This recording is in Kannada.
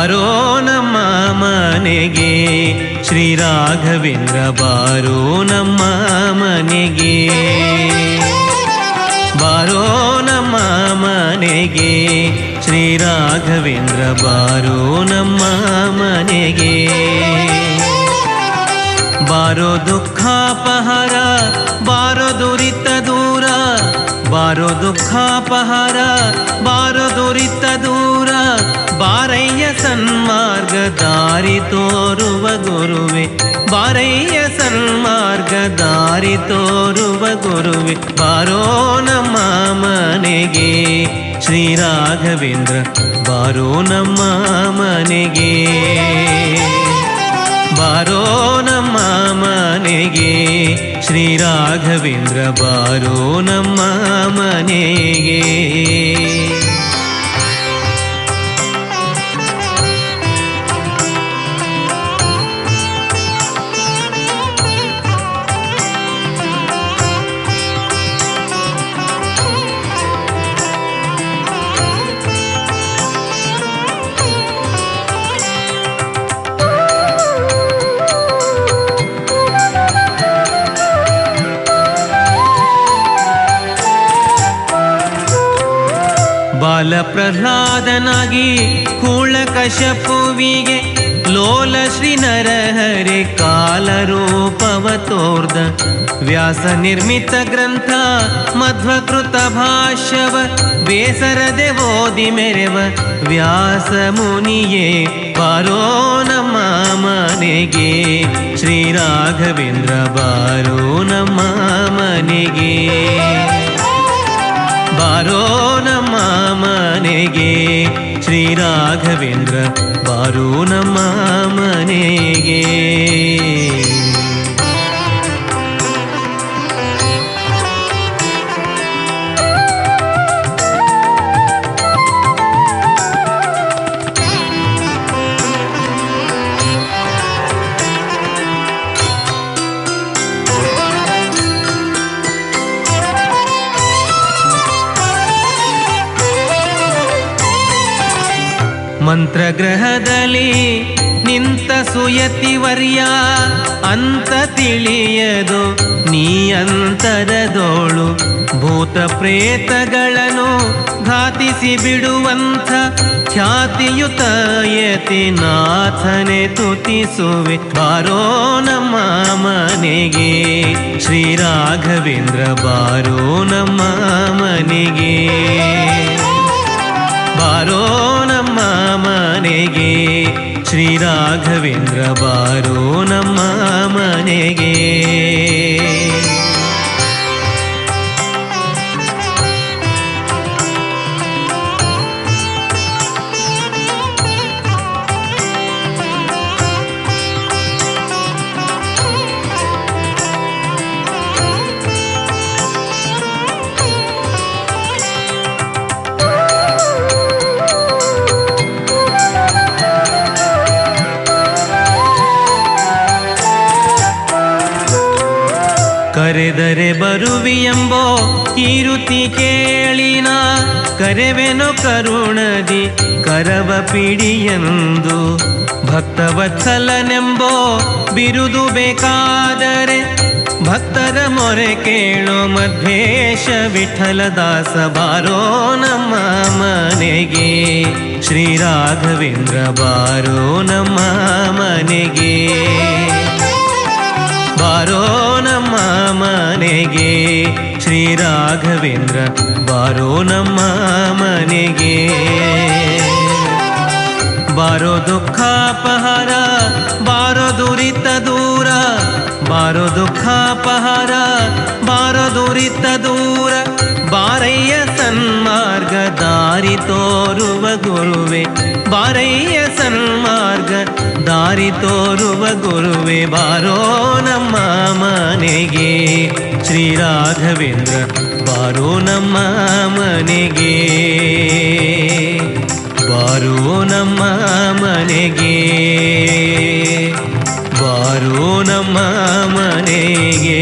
ಬಾರೋ ನಮ್ಮ ಮನೆಗೆ ಶ್ರೀ ರಾಘವೇಂದ್ರ ಬಾರೋ ನಮ್ಮ ಮನೆಗೆ. ಬಾರೋ ನಮ್ಮ ಮನೆಗೆ ಶ್ರೀ ರಾಘವೇಂದ್ರ ಬಾರೋ ನಮ್ಮ ಮನೆಗೆ. ಬಾರೋ ದುಃಖಾಪಹರ ಬಾರೋ ದುರಿತ ದೂರ, ಬಾರೋ ದುಃಖಾಪಹರ ಬಾರೋ ದುರಿತ ದೂರ, ಬಾರಯ್ಯ ಸನ್ಮಾರ್ಗ ದಾರಿ ತೋರುವ ಗುರುವೆ, ಬಾರಯ್ಯ ಸನ್ಮಾರ್ಗ ದಾರಿ ತೋರುವ ಗುರುವೆ. ಬಾರೋ ನಮ್ಮ ಮನೆಗೆ ಶ್ರೀ ರಾಘವೇಂದ್ರ ಬಾರೋ ನಮ್ಮ ಮನೆಗೆ. ಬಾರೋ ನಮ್ಮ ಮನೆಗೆ ಶ್ರೀ ರಾಘವೇಂದ್ರ ಬಾರೋ ನಮ್ಮ ಮನೆಗೆ. ಬಾಲ ಪ್ರಹ್ಲಾದನಾಗಿ ಕೂಳಕಶಪುವಿಗೆ ಲೋಲ ಶ್ರೀ ನರಹರಿ ಕಾಲರೂಪವ ತೋರ್ದ, ವ್ಯಾಸ ನಿರ್ಮಿತ ಗ್ರಂಥ ಮಧ್ವಕೃತ ಭಾಷ್ಯವ ಬೇಸರದೆ ಓದಿ ಮೆರೆವ ವ್ಯಾಸ ಮುನಿಯೇ. ಬಾರೋ ನಮ್ಮ ಮನೆಗೆ ಶ್ರೀ ರಾಘವೇಂದ್ರ ಬಾರೋ ನಮ್ಮ ಮನೆಗೆ. ಬಾರೋ ನಮ್ಮ ಮನೆಗೆ ಶ್ರೀ ರಾಘವೇಂದ್ರ ಬಾರೋ ನಮ್ಮ ಮನೆಗೆ. ಮಂತ್ರಗ್ರಹದಲ್ಲಿ ನಿಂತ ಸುಯತಿವರ್ಯ ಅಂತ ತಿಳಿಯದು ನೀ ಅಂತರದೋಳು, ಭೂತ ಪ್ರೇತಗಳನ್ನು ಘಾತಿಸಿ ಬಿಡುವಂಥ ಖ್ಯಾತಿಯುತ ಯತಿನಾಥನೆ ತುತಿಸುವೆ. ಬಾರೋ ನಮ್ಮ ಮನೆಗೆ ಶ್ರೀ ರಾಘವೇಂದ್ರ ಬಾರೋ ನಮ್ಮ ಮನೆಗೆ. ಬಾರೋ ನಮ್ಮ ಮನೆಗೆ ಶ್ರೀ ರಾಘವೇಂದ್ರ ಬಾರೋ ನಮ್ಮ ಮನೆಗೆ. ಕರೆದರೆ ಬರುವಿಯೆಂಬೋ ಕೀರುತಿ ಕೇಳಿನ, ಕರೆವೆನು ಕರುಣದಿ ಕರವ ಪಿಡಿಯೆಂದು. ಭಕ್ತವತ್ಸಲನೆಂಬೋ ಬಿರುದು ಬೇಕಾದರೆ ಭಕ್ತರ ಮೊರೆ ಕೇಳೋ ಮಧ್ವೇಶ ವಿಠಲದಾಸ. ಬಾರೋ ನಮ್ಮ ಮನೆಗೆ ಶ್ರೀ ರಾಘವೇಂದ್ರ ಬಾರೋ ನಮ್ಮ ಮನೆಗೆ. ಬಾರೋ ನಮ್ಮ ಮನೆಗೆ ಶ್ರೀ ರಾಘವೇಂದ್ರ ಬಾರೋ ನಮ್ಮ ಮನೆಗೆ. ಬಾರೋ ದುಃಖಾಪಹರ ಬಾರೋ ದುರಿತ ದೂರ, ಬಾರೋ ದುಃಖಾಪಹರ ಬಾರೋ ದುರಿತ ದೂರ, ಬಾರಯ್ಯ ಸನ್ಮಾರ್ಗ ದಾರಿ ತೋರುವ ಗುರುವೆ, ಬಾರಯ್ಯ ಸನ್ಮಾರ್ಗ ದಾರಿ ತೋರುವ ಗುರುವೆ. ಬಾರೋ ನಮ್ಮ ಮನೆಗೆ ಶ್ರೀ ರಾಘವೇಂದ್ರ ಬಾರೋ ನಮ್ಮ ಮನೆಗೆ. ಬಾರೋ ನಮ್ಮ ಮನೆಗೆ, ಬಾರೋ ನಮ್ಮ ಮನೆಗೆ.